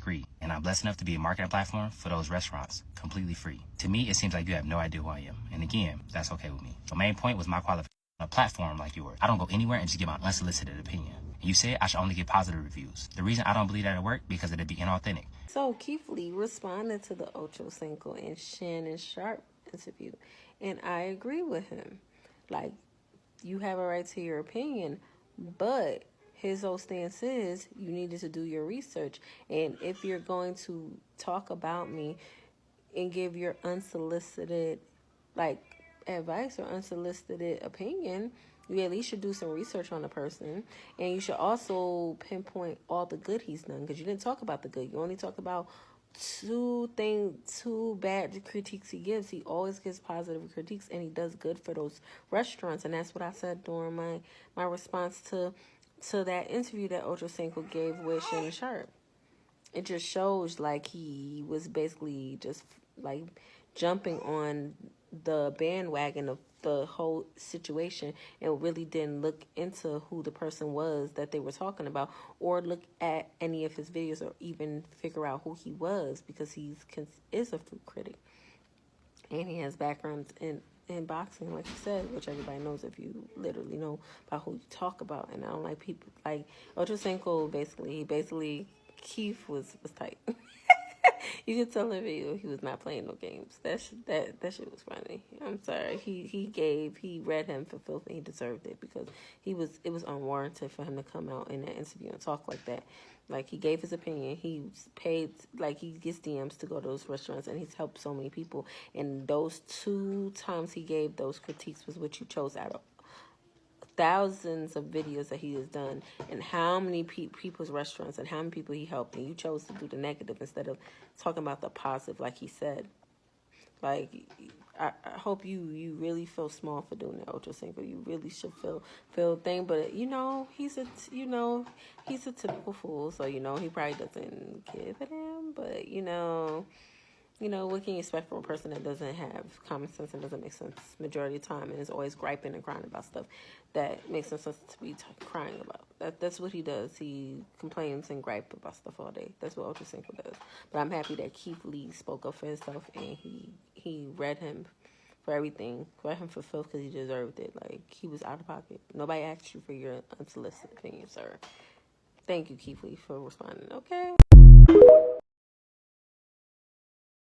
agree, and I'm blessed enough to be a marketing platform for those restaurants, completely free. To me, it seems like you have no idea who I am, and again, that's okay with me. The main point was my qualification on a platform like yours. I don't go anywhere and just give my unsolicited opinion. You said I should only get positive reviews. The reason I don't believe that'll work because it'd be inauthentic. So Keith Lee responded to the Ocho Cinco and Shannon Sharpe interview, and I agree with him. Like, you have a right to your opinion, but his whole stance is you needed to do your research. And if you're going to talk about me and give your unsolicited, like, advice or unsolicited opinion, you at least should do some research on the person. And you should also pinpoint all the good he's done, because you didn't talk about the good. You only talked about two bad critiques he gives. He always gives positive critiques, and he does good for those restaurants. And that's what I said during my response to that interview that Ocho Cinco gave with Shannon Sharpe. It just shows like he was basically just like jumping on the bandwagon of the whole situation and really didn't look into who the person was that they were talking about, or look at any of his videos, or even figure out who he was, because he is a food critic and he has backgrounds in boxing, like you said, which everybody knows if you literally know about who you talk about. And I don't like people like Ocho Cinco. Basically Keith was tight. You could tell if he was not playing no games. That shit was funny. I'm sorry. He read him for filth, and he deserved it, because it was unwarranted for him to come out in that interview and talk like that. Like, he gave his opinion. He's paid, like, he gets DMs to go to those restaurants, and he's helped so many people. And those 2 times he gave those critiques was what you chose out of thousands of videos that he has done, and how many people's restaurants and how many people he helped, and you chose to do the negative instead of talking about the positive, like he said. Like, I hope you really feel small for doing that, Ocho Cinco. You really should feel thing, but he's a typical fool, so he probably doesn't give a damn, but what can you expect from a person that doesn't have common sense and doesn't make sense majority of the time, and is always griping and crying about stuff that makes no sense to be crying about? That's what he does. He complains and gripe about stuff all day. That's what Ocho Cinco does. But I'm happy that Keith Lee spoke up for himself, and he read him for everything. Read him for filth, because he deserved it. Like, he was out of pocket. Nobody asked you for your unsolicited opinion, sir. Thank you, Keith Lee, for responding. Okay.